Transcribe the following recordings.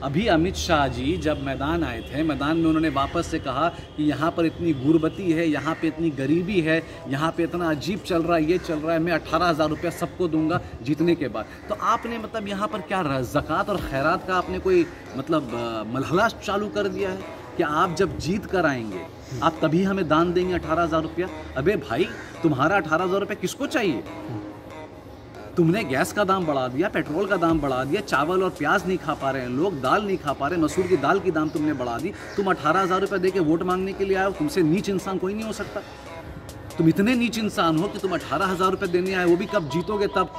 अभी अमित शाह जी जब मैदान आए थे, मैदान में उन्होंने वापस से कहा कि यहाँ पर इतनी गुर्बती है, यहाँ पे इतनी गरीबी है, यहाँ पे इतना अजीब चल रहा है, ये चल रहा है, मैं 18,000 रुपया सबको दूंगा जीतने के बाद। तो आपने मतलब यहाँ पर क्या ज़कात और खैरात का आपने कोई मतलब मलहला चालू कर दिया है कि आप जब जीत कर आएंगे आप तभी हमें दान देंगे 18,000 रुपया? अबे भाई, तुम्हारा 18,000 रुपया किसको चाहिए? तुमने गैस का दाम बढ़ा दिया, पेट्रोल का दाम बढ़ा दिया, चावल और प्याज नहीं खा पा रहे हैं लोग, दाल नहीं खा पा रहे, मसूर की दाल की दाम तुमने बढ़ा दी। तुम 18,000 रुपये दे के वोट मांगने के लिए आए हो? तुमसे नीच इंसान कोई नहीं हो सकता। तुम इतने नीच इंसान हो कि तुम 18,000 रुपये देने आए, वो भी कब जीतोगे तब।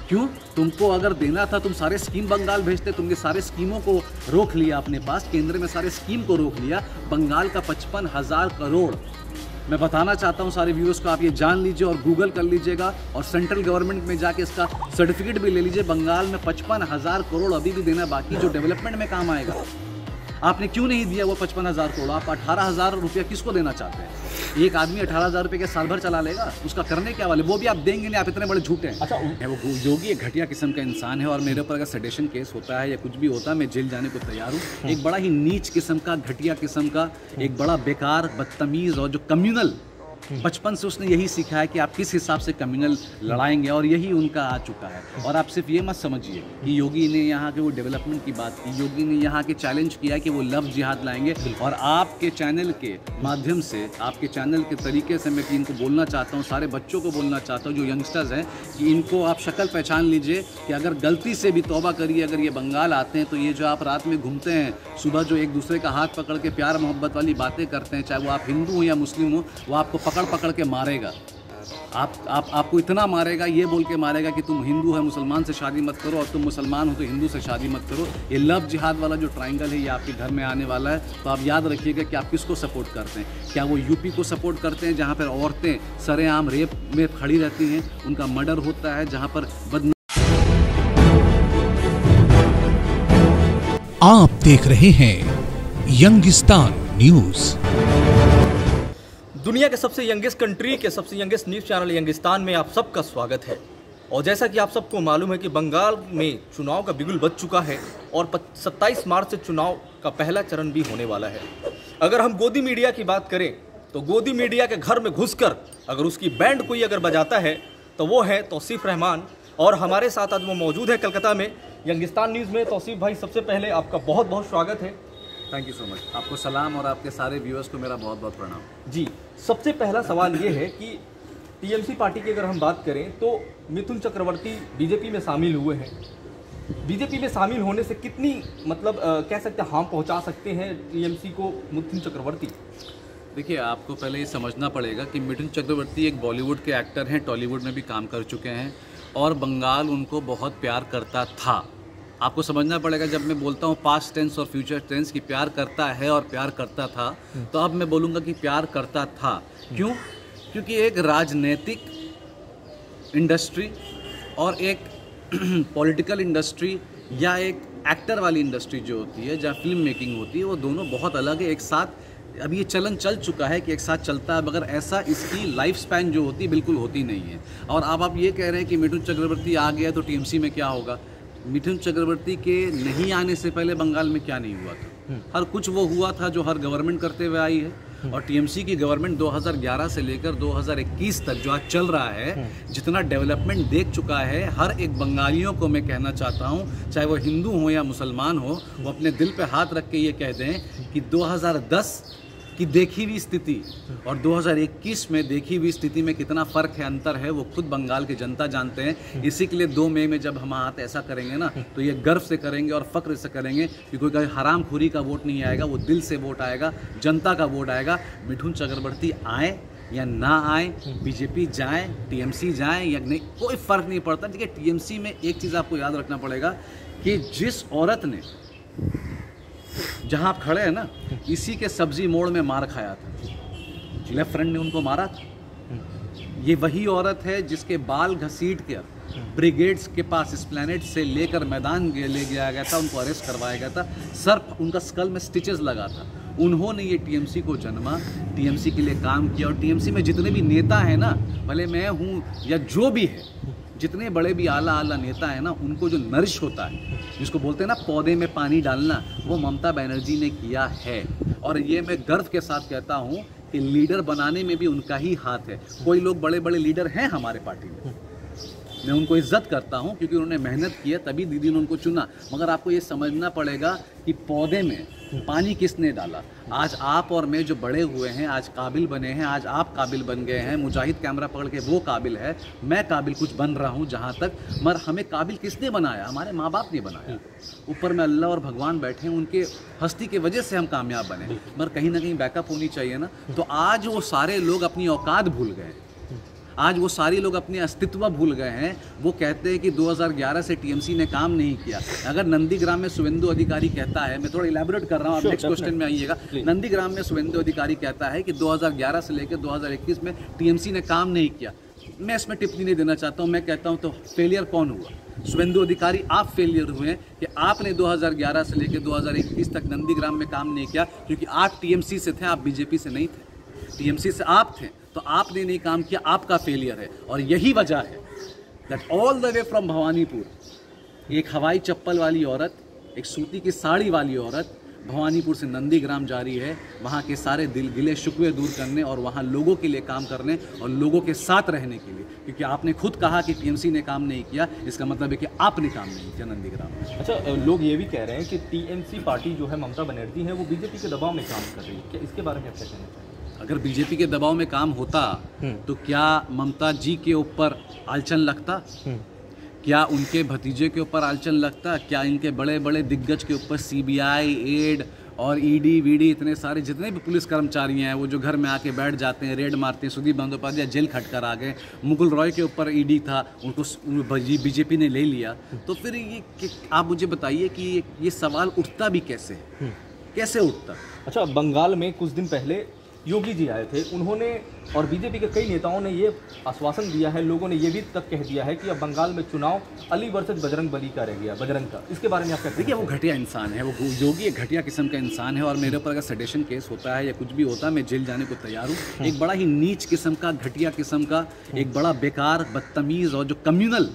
क्यों? तुमको अगर देना था तुम सारे स्कीम बंगाल भेजते। तुमने सारे स्कीमों को रोक लिया अपने पास, केंद्र में सारे स्कीम को रोक लिया। बंगाल का 55,000 करोड़, मैं बताना चाहता हूँ सारे व्यूअर्स को, आप ये जान लीजिए और गूगल कर लीजिएगा और सेंट्रल गवर्नमेंट में जाके इसका सर्टिफिकेट भी ले लीजिए। बंगाल में 55,000 करोड़ अभी भी देना बाकी, जो डेवलपमेंट में काम आएगा। आपने क्यों नहीं दिया वो 55,000 करोड़? आप 18,000 रुपया किसको देना चाहते हैं? एक आदमी 18,000 रुपये के साल भर चला लेगा, उसका करने क्या वाले? वो भी आप देंगे नहीं, आप इतने बड़े झूठे हैं। अच्छा, वो योगी एक घटिया किस्म का इंसान है और मेरे ऊपर अगर सेडेशन केस होता है या कुछ भी होता है, मैं जेल जाने को तैयार हूँ। एक बड़ा ही नीच किस्म का, घटिया किस्म का, एक बड़ा बेकार, बदतमीज़ और जो कम्युनल, बचपन से उसने यही सीखा है कि आप किस हिसाब से कम्युनल लड़ाएंगे और यही उनका आ चुका है। और आप सिर्फ ये मत समझिए कि योगी ने यहाँ के वो डेवलपमेंट की बात की, योगी ने यहाँ के चैलेंज किया कि वो लव जिहाद लाएंगे। और आपके चैनल के माध्यम से, आपके चैनल के तरीके से मैं इनको बोलना चाहता हूँ, सारे बच्चों को बोलना चाहता हूँ जो यंगस्टर्स हैं, कि इनको आप शक्ल पहचान लीजिए कि अगर गलती से भी तौबा करिए, अगर ये बंगाल आते हैं तो ये जो आप रात में घूमते हैं, सुबह जो एक दूसरे का हाथ पकड़ के प्यार मोहब्बत वाली बातें करते हैं, चाहे वो आप हिंदू हो या मुस्लिम हो, वो आपको पकड़ के मारेगा। आपको इतना मारेगा, ये बोल के मारेगा कि तुम हिंदू है मुसलमान से शादी मत करो और तुम मुसलमान हो तो हिंदू से शादी मत करो। ये लव जिहाद वाला जो ट्रायंगल है ये आपके घर में आने वाला है। तो आप याद रखिएगा कि आप किसको सपोर्ट करते हैं। क्या वो यूपी को सपोर्ट करते हैं जहाँ पर औरतें सरेआम रेप में खड़ी रहती हैं, उनका मर्डर होता है, जहाँ पर आप देख रहे हैं यंगिस्तान न्यूज। दुनिया के सबसे यंगेस्ट कंट्री के सबसे यंगेस्ट न्यूज़ चैनल यंगिस्तान में आप सबका स्वागत है। और जैसा कि आप सबको मालूम है कि बंगाल में चुनाव का बिगुल बज चुका है और 27 मार्च से चुनाव का पहला चरण भी होने वाला है। अगर हम गोदी मीडिया की बात करें तो गोदी मीडिया के घर में घुसकर अगर उसकी बैंड कोई अगर बजाता है तो वो है तौसीफ रहमान। और हमारे साथ आज वो मौजूद है कलकत्ता में यंगिस्तान न्यूज़ में। तौसीफ भाई, सबसे पहले आपका बहुत बहुत स्वागत है। Thank you so much. आपको सलाम और आपके सारे व्यूअर्स को मेरा बहुत बहुत प्रणाम। जी, सबसे पहला सवाल ये है कि टीएमसी पार्टी की अगर हम बात करें तो मिथुन चक्रवर्ती बीजेपी में शामिल हुए हैं। बीजेपी में शामिल होने से कितनी मतलब कह सकते हैं हार्म पहुंचा सकते हैं टीएमसी को मिथुन चक्रवर्ती? देखिए, आपको पहले ये समझना पड़ेगा कि मिथुन चक्रवर्ती एक बॉलीवुड के एक्टर हैं, टॉलीवुड में भी काम कर चुके हैं और बंगाल उनको बहुत प्यार करता था। आपको समझना पड़ेगा, जब मैं बोलता हूँ पास्ट टेंस और फ्यूचर टेंस कि प्यार करता है और प्यार करता था, तो अब मैं बोलूँगा कि प्यार करता था। क्यों? क्योंकि एक राजनीतिक इंडस्ट्री और एक पॉलिटिकल इंडस्ट्री या एक एक्टर वाली इंडस्ट्री जो होती है, जहाँ फिल्म मेकिंग होती है, वो दोनों बहुत अलग है। एक साथ अभी ये चलन चल चुका है कि एक साथ चलता है, मगर ऐसा इसकी लाइफ स्पैन जो होती है बिल्कुल होती नहीं है। और अब आप ये कह रहे हैं कि मिथुन चक्रवर्ती आ गया तो टीएमसी में क्या होगा? मिथुन चक्रवर्ती के नहीं आने से पहले बंगाल में क्या नहीं हुआ था? हर कुछ वो हुआ था जो हर गवर्नमेंट करते हुए आई है। और टीएमसी की गवर्नमेंट 2011 से लेकर 2021 तक जो आज चल रहा है, जितना डेवलपमेंट देख चुका है, हर एक बंगालियों को मैं कहना चाहता हूँ, चाहे वो हिंदू हो या मुसलमान हो, वो अपने दिल पे हाथ रख के ये कह दें कि 2010 की देखी हुई स्थिति और 2021 में देखी हुई स्थिति में कितना फ़र्क है, अंतर है, वो खुद बंगाल की जनता जानते हैं। इसी के लिए 2 मई में जब हम हाथ ऐसा करेंगे ना, तो ये गर्व से करेंगे और फ़ख्र से करेंगे कि कोई हरामखोरी का वोट नहीं आएगा, वो दिल से वोट आएगा, जनता का वोट आएगा। मिथुन चक्रवर्ती आए या ना आए, बीजेपी जाए, टीएमसी जाए या नहीं, कोई फ़र्क नहीं पड़ता। देखिए, टीएमसी में एक चीज़ आपको याद रखना पड़ेगा कि जिस औरत ने, जहाँ आप खड़े हैं ना, इसी के सब्जी मोड़ में मार खाया था, लेफ्ट फ्रंट ने उनको मारा था। ये वही औरत है जिसके बाल घसीट कर ब्रिगेड्स के पास एस्प्लैनेड से लेकर मैदान ले गया गया था, उनको अरेस्ट करवाया गया था, सर उनका स्कल में स्टिचेस लगा था। उन्होंने ये टीएमसी को जन्मा, टीएमसी के लिए काम किया। और टीएमसी में जितने भी नेता हैं ना, भले मैं हूँ या जो भी है, जितने बड़े भी आला आला नेता है ना, उनको जो नरिश होता है, जिसको बोलते हैं ना पौधे में पानी डालना, वो ममता बनर्जी ने किया है। और ये मैं गर्व के साथ कहता हूँ कि लीडर बनाने में भी उनका ही हाथ है। कोई लोग बड़े बड़े लीडर हैं हमारे पार्टी में, मैं उनको इज्जत करता हूं क्योंकि उन्होंने मेहनत की है, तभी दीदी ने उनको चुना। मगर आपको ये समझना पड़ेगा कि पौधे में पानी किसने डाला। आज आप और मैं जो बड़े हुए हैं, आज काबिल बने हैं, आज आप काबिल बन गए हैं, मुजाहिद कैमरा पकड़ के वो काबिल है, मैं काबिल कुछ बन रहा हूं जहां तक। मगर हमें काबिल किसने बनाया? हमारे माँ बाप ने बनाया। ऊपर में अल्लाह और भगवान बैठे हैं, उनके हस्ती की वजह से हम कामयाब बने। मगर कहीं ना कहीं बैकअप होनी चाहिए ना। तो आज वो सारे लोग अपनी औकात भूल गए, आज वो सारे लोग अपने अस्तित्व भूल गए हैं। वो कहते हैं कि 2011 से टीएमसी ने काम नहीं किया। अगर नंदीग्राम में शुभेंदु अधिकारी कहता है, मैं थोड़ा इलैबोरेट कर रहा हूँ, आप नेक्स्ट क्वेश्चन में आइएगा। नंदीग्राम में शुभेंदु अधिकारी कहता है कि 2011 से लेकर 2021 में टीएमसी ने काम नहीं किया। मैं इसमें टिप्पणी नहीं देना चाहता हूँ। मैं कहता हूँ तो फेलियर कौन हुआ? शुभेंदु अधिकारी, आप फेलियर हुए हैं कि आपने 2011 से लेकर 2021 तक नंदीग्राम में काम नहीं किया, क्योंकि आप टीएमसी से थे, आप बीजेपी से नहीं थे। टीएमसी से आप थे तो आपने नहीं काम किया, आपका फेलियर है। और यही वजह है that all the way from Bhawanipur, एक हवाई चप्पल वाली औरत, एक सूती की साड़ी वाली औरत भवानीपुर से नंदीग्राम जा रही है, वहाँ के सारे दिल गिले शिकवे दूर करने और वहाँ लोगों के लिए काम करने और लोगों के साथ रहने के लिए। क्योंकि आपने खुद कहा कि टीएमसी ने काम नहीं किया, इसका मतलब है कि आपने काम नहीं किया नंदीग्राम में। अच्छा, लोग ये भी कह रहे हैं कि टीएमसी पार्टी जो है, ममता बनर्जी है, वो बीजेपी के दबाव में काम कर रही है। क्या इसके बारे में आप क्या कहना चाहिए? अगर बीजेपी के दबाव में काम होता तो क्या ममता जी के ऊपर आलचन लगता? क्या उनके भतीजे के ऊपर आलचन लगता? क्या इनके बड़े बड़े दिग्गज के ऊपर सीबीआई, एड और ईडी वीडी, इतने सारे जितने भी पुलिस कर्मचारी हैं, वो जो घर में आके बैठ जाते हैं, रेड मारते हैं। सुदीप बंदोपाध्याय जेल खटकर आ गए। मुकुल रॉय के ऊपर ईडी था, उनको बीजेपी ने ले लिया। तो फिर ये आप मुझे बताइए कि ये सवाल उठता भी कैसे, कैसे उठता? अच्छा, बंगाल में कुछ दिन पहले योगी जी आए थे, उन्होंने और बीजेपी के कई नेताओं ने ये आश्वासन दिया है, लोगों ने ये भी तक कह दिया है कि अब बंगाल में चुनाव अली वर्सेस बजरंग बली का रह गया, बजरंग का। इसके बारे में आप क्या? देखिए, वो घटिया इंसान है, वो योगी एक घटिया किस्म का इंसान है। और मेरे ऊपर अगर सडेशन केस होता है या कुछ भी होता है, मैं जेल जाने को तैयार हूँ। एक बड़ा ही नीच किस्म का, घटिया किस्म का, एक बड़ा बेकार, बदतमीज़ और जो कम्युनल,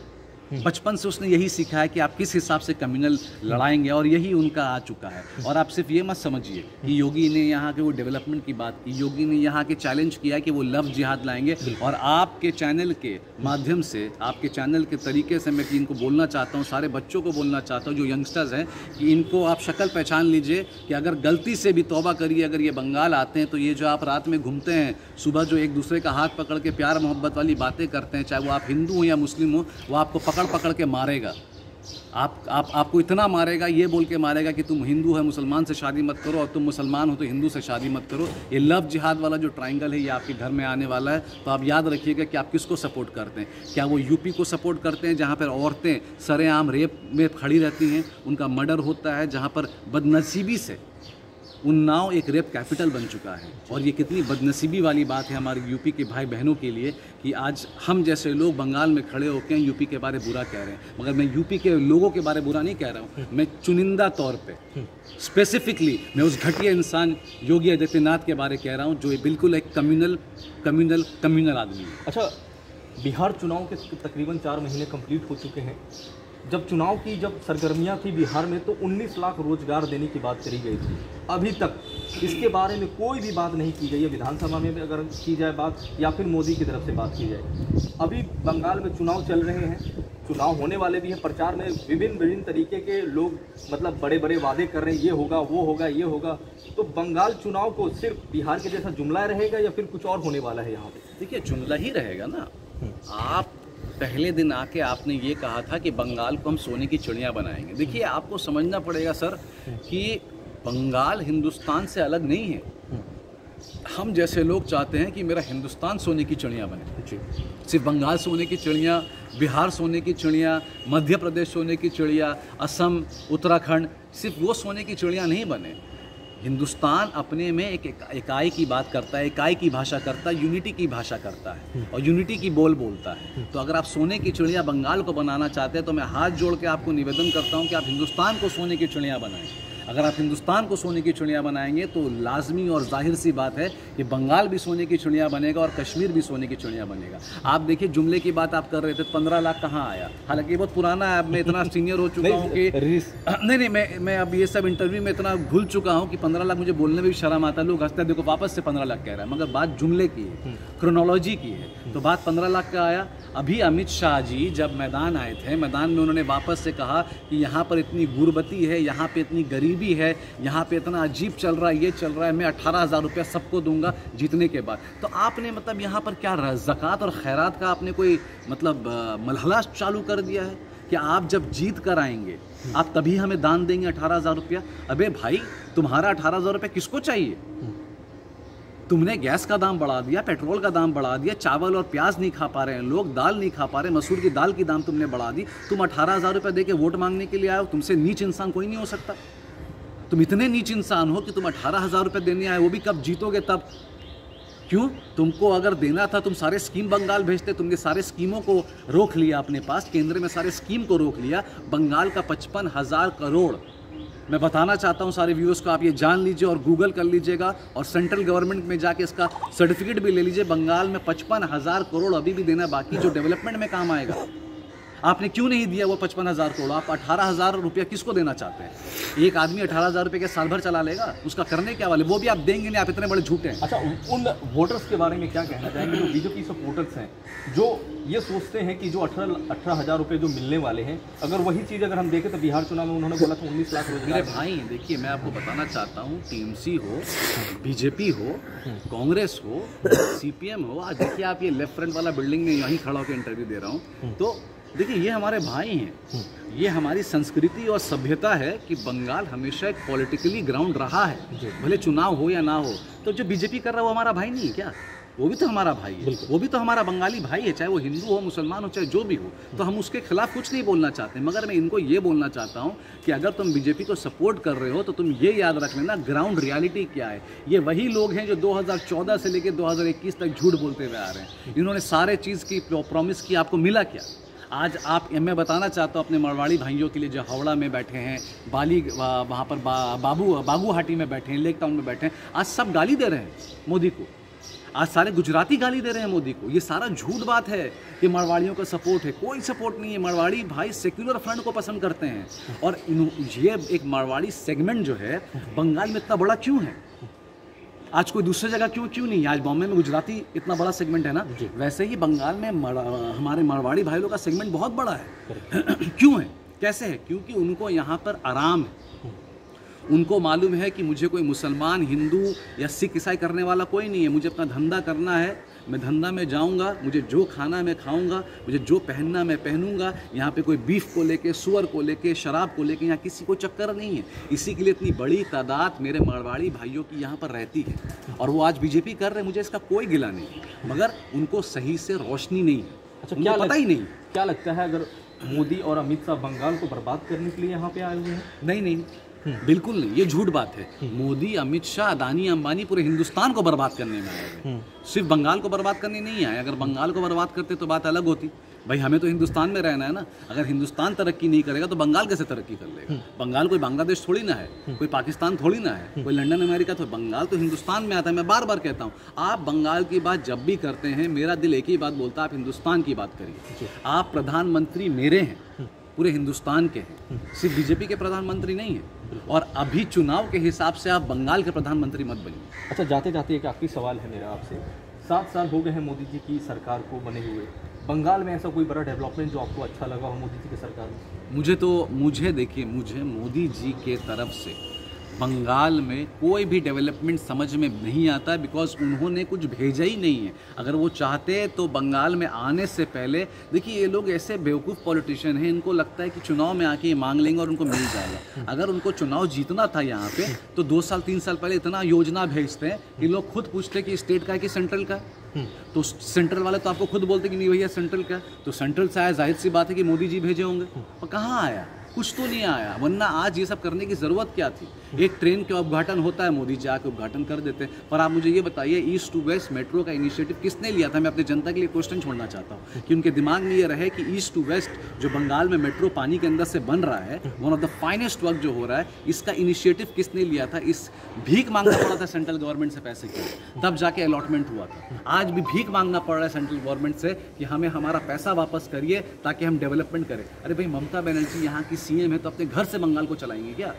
बचपन से उसने यही सीखा है कि आप किस हिसाब से कम्युनल लड़ाएंगे, और यही उनका आ चुका है। और आप सिर्फ ये मत समझिए कि योगी ने यहाँ के वो डेवलपमेंट की बात की, योगी ने यहाँ के चैलेंज किया कि वो लव जिहाद लाएंगे। और आपके चैनल के माध्यम से, आपके चैनल के तरीके से मैं इनको बोलना चाहता हूँ, सारे बच्चों को बोलना चाहता हूँ जो यंगस्टर्स हैं, कि इनको आप शक्ल पहचान लीजिए कि अगर गलती से भी तौबा करिए, अगर ये बंगाल आते हैं तो ये जो आप रात में घूमते हैं, सुबह जो एक दूसरे का हाथ पकड़ के प्यार मोहब्बत वाली बातें करते हैं, चाहे वो आप हिंदू हो या मुस्लिम हो, वो आपको पकड़ के मारेगा। आपको इतना मारेगा, ये बोल के मारेगा कि तुम हिंदू है, मुसलमान से शादी मत करो, और तुम मुसलमान हो तो हिंदू से शादी मत करो। ये लव जिहाद वाला जो ट्रायंगल है, ये आपके घर में आने वाला है। तो आप याद रखिएगा कि आप किसको सपोर्ट करते हैं। क्या वो यूपी को सपोर्ट करते हैं जहाँ पर औरतें सरेआम रेप में खड़ी रहती हैं, उनका मर्डर होता है, जहाँ पर बदनसीबी से उन्नाव एक रेप कैपिटल बन चुका है। और ये कितनी बदनसीबी वाली बात है हमारे यूपी के भाई बहनों के लिए कि आज हम जैसे लोग बंगाल में खड़े होकर यूपी के बारे बुरा कह रहे हैं। मगर मैं यूपी के लोगों के बारे बुरा नहीं कह रहा हूँ, मैं चुनिंदा तौर पे स्पेसिफिकली मैं उस घटिया इंसान योगी आदित्यनाथ के बारे कह रहा हूँ, जो बिल्कुल एक कम्युनल आदमी है। अच्छा, बिहार चुनाव के तकरीबन 4 महीने कंप्लीट हो चुके हैं। जब चुनाव की सरगर्मियां थी बिहार में, तो 19 लाख रोजगार देने की बात करी गई थी। अभी तक इसके बारे में कोई भी बात नहीं की गई है, विधानसभा में भी अगर की जाए बात, या फिर मोदी की तरफ से बात की जाए। अभी बंगाल में चुनाव चल रहे हैं, चुनाव होने वाले भी हैं। प्रचार में विभिन्न तरीके के लोग मतलब बड़े बड़े वादे कर रहे हैं, ये होगा, वो होगा, ये होगा। तो बंगाल चुनाव को सिर्फ बिहार के जैसा जुमला रहेगा या फिर कुछ और होने वाला है यहाँ पे? देखिए, जुमला ही रहेगा ना। आप पहले दिन आके आपने ये कहा था कि बंगाल को हम सोने की चिड़िया बनाएंगे। देखिए, आपको समझना पड़ेगा सर कि बंगाल हिंदुस्तान से अलग नहीं है। हम जैसे लोग चाहते हैं कि मेरा हिंदुस्तान सोने की चिड़िया बने। सिर्फ बंगाल सोने की चिड़िया, बिहार सोने की चिड़िया, मध्य प्रदेश सोने की चिड़िया, असम, उत्तराखंड, सिर्फ वो सोने की चिड़िया नहीं बने। हिंदुस्तान अपने में एक इकाई की बात करता है, इकाई की भाषा करता है, यूनिटी की भाषा करता है और यूनिटी की बोल बोलता है। तो अगर आप सोने की चिड़िया बंगाल को बनाना चाहते हैं तो मैं हाथ जोड़ के आपको निवेदन करता हूं कि आप हिंदुस्तान को सोने की चिड़िया बनाएं। अगर आप हिंदुस्तान को सोने की चिड़िया बनाएंगे तो लाजमी और जाहिर सी बात है कि बंगाल भी सोने की चिड़िया बनेगा और कश्मीर भी सोने की चिड़िया बनेगा। आप देखिए, जुमले की बात आप कर रहे थे, 15 लाख कहाँ आया? हालांकि ये बहुत पुराना है, अब मैं इतना सीनियर हो चुका हूँ कि नहीं, मैं अब ये सब इंटरव्यू में इतना भूल चुका हूँ कि 15 लाख मुझे बोलने में भी शर्म आता है। लोग हंसते हैं, देखो वापस से 15 लाख कह रहा है, मगर बात जुमले की है, क्रोनोलॉजी की है। तो बात 15 लाख का आया। अभी अमित शाह जी जब मैदान आए थे, मैदान में उन्होंने वापस से कहा कि यहाँ पर इतनी गुर्बती है, यहाँ पे इतनी गरीबी है, यहाँ पे इतना अजीब चल रहा है, ये चल रहा है, मैं 18,000 रुपया सबको दूंगा जीतने के बाद। तो आपने मतलब यहाँ पर क्या ज़कात और खैरात का आपने कोई मतलब मलहला चालू कर दिया है कि आप जब जीत कर आएंगे आप तभी हमें दान देंगे 18,000 रुपया? अबे भाई, तुम्हारा 18,000 रुपया किसको चाहिए? तुमने गैस का दाम बढ़ा दिया, पेट्रोल का दाम बढ़ा दिया, चावल और प्याज नहीं खा पा रहे हैं लोग, दाल नहीं खा पा रहे, मसूर की दाल की दाम तुमने बढ़ा दी। तुम 18,000 रुपये दे के वोट मांगने के लिए आए हो? तुमसे नीच इंसान कोई नहीं हो सकता। तुम इतने नीच इंसान हो कि तुम 18,000 रुपये देने आए, वो भी कब जीतोगे तब। क्यों? तुमको अगर देना था तुम सारे स्कीम बंगाल भेजते। तुमने सारे स्कीमों को रोक लिया अपने पास, केंद्र में सारे स्कीम को रोक लिया। बंगाल का 55,000 करोड़, मैं बताना चाहता हूं सारे व्यूअर्स को, आप ये जान लीजिए और गूगल कर लीजिएगा और सेंट्रल गवर्नमेंट में जाके इसका सर्टिफिकेट भी ले लीजिए। बंगाल में 55,000 करोड़ अभी भी देना बाकी, जो डेवलपमेंट में काम आएगा। आपने क्यों नहीं दिया वो 55,000 करोड़? आप 18,000 रुपया किसको देना चाहते हैं? एक आदमी 18,000 रुपये के साल भर चला लेगा, उसका करने क्या वाले? वो भी आप देंगे नहीं, आप इतने बड़े झूठे हैं। अच्छा, उन वोटर्स के बारे में क्या कहना चाहेंगे जो बीजेपी सपोर्टर्स हैं, जो ये सोचते हैं कि जो 18,000 रुपये जो मिलने वाले हैं, अगर वही चीज़ अगर हम देखें तो बिहार चुनाव में उन्होंने बोला था 19 लाख रोजगार। मेरे भाई देखिए, मैं आपको बताना चाहता हूँ, टीएमसी हो, बीजेपी हो, कांग्रेस हो, सीपीएम हो, आज देखिए आप ये लेफ्ट फ्रंट वाला बिल्डिंग में यहीं खड़ा होकर इंटरव्यू दे रहा हूँ, तो देखिए ये हमारे भाई हैं। ये हमारी संस्कृति और सभ्यता है कि बंगाल हमेशा एक पॉलिटिकली ग्राउंड रहा है, भले चुनाव हो या ना हो। तो जो बीजेपी कर रहा है वो हमारा भाई नहीं है क्या? वो भी तो हमारा भाई है, वो भी तो हमारा बंगाली भाई है, चाहे वो हिंदू हो, मुसलमान हो, चाहे जो भी हो। तो हम उसके खिलाफ कुछ नहीं बोलना चाहते, मगर मैं इनको ये बोलना चाहता हूँ कि अगर तुम बीजेपी को सपोर्ट कर रहे हो तो तुम ये याद रख लेना ग्राउंड रियलिटी क्या है। ये वही लोग हैं जो 2014 से लेकर 2021 तक झूठ बोलते हुए आ रहे हैं। इन्होंने सारे चीज़ की प्रॉमिस की, आपको मिला क्या? आज आप, मैं बताना चाहता हूँ अपने मारवाड़ी भाइयों के लिए जो हावड़ा में बैठे हैं, बाली वहाँ पर बागुहाटी में बैठे हैं, लेक टाउन में बैठे हैं, आज सब गाली दे रहे हैं मोदी को। आज सारे गुजराती गाली दे रहे हैं मोदी को। ये सारा झूठ बात है कि मारवाड़ियों का सपोर्ट है, कोई सपोर्ट नहीं है। मारवाड़ी भाई सेक्युलर फ्रंट को पसंद करते हैं। और ये एक मारवाड़ी सेगमेंट जो है बंगाल में इतना बड़ा क्यों है? आज कोई दूसरी जगह क्यों नहीं है? आज बॉम्बे में गुजराती इतना बड़ा सेगमेंट है ना, वैसे ही बंगाल में हमारे मारवाड़ी भाई लोग का सेगमेंट बहुत बड़ा है। क्यों है? कैसे है? क्योंकि उनको यहाँ पर आराम है। उनको मालूम है कि मुझे कोई मुसलमान, हिंदू या सिख ईसाई करने वाला कोई नहीं है। मुझे अपना धंधा करना है, मैं धंधा में जाऊंगा, मुझे जो खाना मैं खाऊंगा, मुझे जो पहनना मैं पहनूंगा। यहाँ पे कोई बीफ को लेके, सुअर को लेके, शराब को लेके यहाँ किसी को चक्कर नहीं है। इसी के लिए इतनी बड़ी तादाद मेरे मारवाड़ी भाइयों की यहाँ पर रहती है। और वो आज बीजेपी कर रहे हैं, मुझे इसका कोई गिला नहीं, मगर उनको सही से रोशनी नहीं है। अच्छा, क्या पता ही नहीं। क्या लगता है अगर मोदी और अमित शाह बंगाल को बर्बाद करने के लिए यहाँ पे आए हुए हैं? नहीं, बिल्कुल नहीं, ये झूठ बात है। मोदी, अमित शाह, अदानी, अंबानी पूरे हिंदुस्तान को बर्बाद करने में आए हुए, सिर्फ बंगाल को बर्बाद करने नहीं आए। अगर बंगाल को बर्बाद करते तो बात अलग होती। भाई हमें तो हिंदुस्तान में रहना है ना। अगर हिंदुस्तान तरक्की नहीं करेगा तो बंगाल कैसे तरक्की कर लेगा? बंगाल कोई बांग्लादेश थोड़ी ना है, कोई पाकिस्तान थोड़ी ना है, कोई लंदन अमेरिका, तो बंगाल तो हिंदुस्तान में आता है। मैं बार बार कहता हूँ, आप बंगाल की बात जब भी करते हैं मेरा दिल एक ही बात बोलता है, आप हिंदुस्तान की बात करिए। आप प्रधानमंत्री मेरे हैं, पूरे हिंदुस्तान के हैं, सिर्फ बीजेपी के प्रधानमंत्री नहीं हैं। और अभी चुनाव के हिसाब से आप बंगाल के प्रधानमंत्री मत बनिए। अच्छा, जाते जाते एक आखिरी सवाल है मेरा आपसे। 7 साल हो गए हैं मोदी जी की सरकार को बने हुए। बंगाल में ऐसा कोई बड़ा डेवलपमेंट जो आपको अच्छा लगा हो मोदी जी की सरकार में? मुझे मोदी जी के तरफ से बंगाल में कोई भी डेवलपमेंट समझ में नहीं आता, बिकॉज उन्होंने कुछ भेजा ही नहीं है। अगर वो चाहते तो बंगाल में आने से पहले, देखिए ये लोग ऐसे बेवकूफ़ पॉलिटिशियन हैं, इनको लगता है कि चुनाव में आके ये मांग लेंगे और उनको मिल जाएगा। अगर उनको चुनाव जीतना था यहाँ पे तो 2 साल 3 साल पहले इतना योजना भेजते हैं कि लोग खुद पूछते कि स्टेट का है कि सेंट्रल का है। तो सेंट्रल वाले तो आपको खुद बोलते कि नहीं भैया सेंट्रल का है, तो सेंट्रल से आया, जाहिर सी बात है कि मोदी जी भेजे होंगे। और कहाँ आया? कुछ तो नहीं आया, वरना आज ये सब करने की ज़रूरत क्या थी। एक ट्रेन का उद्घाटन होता है, मोदी जी आके उद्घाटन कर देते हैं। पर आप मुझे ये बताइए, ईस्ट टू वेस्ट मेट्रो का इनिशिएटिव किसने लिया था? मैं अपनी जनता के लिए क्वेश्चन छोड़ना चाहता हूँ कि उनके दिमाग में ये रहे कि ईस्ट टू वेस्ट जो बंगाल में मेट्रो पानी के अंदर से बन रहा है, one of the finest work जो हो रहा है, इसका इनिशिएटिव किसने लिया था? इस भीख मांगना पड़ा था सेंट्रल गवर्नमेंट से पैसे के, तब जाके अलॉटमेंट हुआ था। आज भी भीख मांगना पड़ रहा है सेंट्रल गवर्नमेंट से कि हमें हमारा पैसा वापस करिए ताकि हम डेवलपमेंट करें। अरे भाई, ममता बनर्जी यहाँ की सीएम है तो अपने घर से बंगाल को चलाएंगे क्या?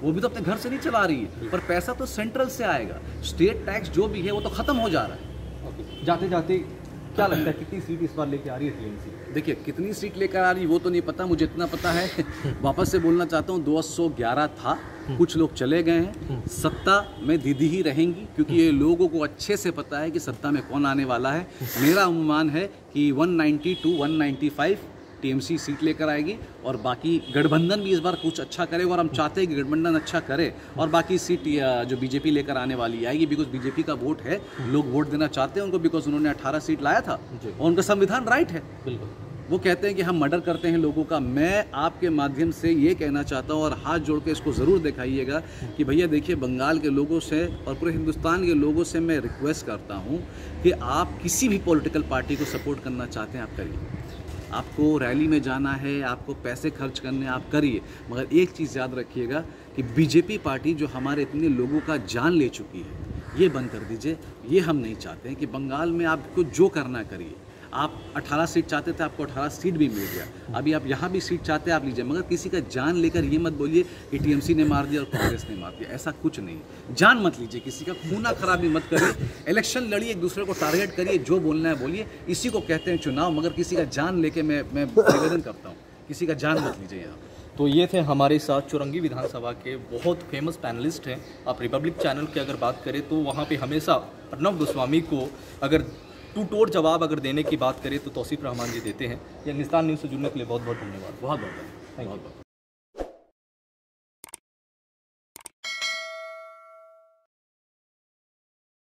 वो भी तो अपने घर से नहीं चला रही है, पर पैसा तो सेंट्रल से आएगा। स्टेट टैक्स जो भी है वो तो खत्म हो जा रहा है। जाते जाते क्या लगता है कितनी सीट इस बार लेके आ रही है टीएमसी? देखिए, कितनी सीट लेकर आ रही वो तो नहीं पता, मुझे इतना पता है वापस से बोलना चाहता हूँ, 211 था, कुछ लोग चले गए हैं। सत्ता में दीदी ही रहेंगी, क्योंकि ये लोगों को अच्छे से पता है कि सत्ता में कौन आने वाला है। मेरा अनुमान है कि 190 to 195 टीएमसी सीट लेकर आएगी, और बाकी गठबंधन भी इस बार कुछ अच्छा करेगा, और हम चाहते हैं कि गठबंधन अच्छा करे, और बाकी सीट जो बीजेपी लेकर आने वाली आएगी। बिकॉज बीजेपी का वोट है, लोग वोट देना चाहते हैं उनको, बिकॉज उन्होंने 18 सीट लाया था और उनका संविधान राइट है। बिल्कुल, वो कहते हैं कि हम मर्डर करते हैं लोगों का। मैं आपके माध्यम से ये कहना चाहता हूँ, और हाथ जोड़ के इसको ज़रूर दिखाइएगा कि भैया देखिए, बंगाल के लोगों से और पूरे हिंदुस्तान के लोगों से मैं रिक्वेस्ट करता हूँ कि आप किसी भी पॉलिटिकल पार्टी को सपोर्ट करना चाहते हैं, आप करिए। आपको रैली में जाना है, आपको पैसे खर्च करने, आप करिए, मगर एक चीज़ याद रखिएगा कि बीजेपी पार्टी जो हमारे इतने लोगों का जान ले चुकी है, ये बंद कर दीजिए। ये हम नहीं चाहते हैं कि बंगाल में आपको जो करना करिए। आप 18 सीट चाहते थे, आपको 18 सीट भी मिल गया। अभी आप यहाँ भी सीट चाहते हैं, आप लीजिए, मगर किसी का जान लेकर ये मत बोलिए कि टीएमसी ने मार दिया और कांग्रेस ने मार दिया। ऐसा कुछ नहीं, जान मत लीजिए, किसी का खूना खराबी मत करिए। इलेक्शन लड़िए, एक दूसरे को टारगेट करिए, जो बोलना है बोलिए, इसी को कहते हैं चुनाव। मगर किसी का जान लेके मैं निवेदन करता हूँ, किसी का जान मत लीजिए यहाँ। तो ये थे हमारे साथ चुरंगी विधानसभा के बहुत फेमस पैनलिस्ट हैं। आप रिपब्लिक चैनल की अगर बात करें तो वहाँ पे हमेशा अर्नब गोस्वामी को अगर टू टोट जवाब अगर देने की बात करें तो तौसीफ रहमान जी देते हैं। यंगिस्तान न्यूज़ से जुड़ने के लिए बहुत बहुत धन्यवाद। बहुत बहुत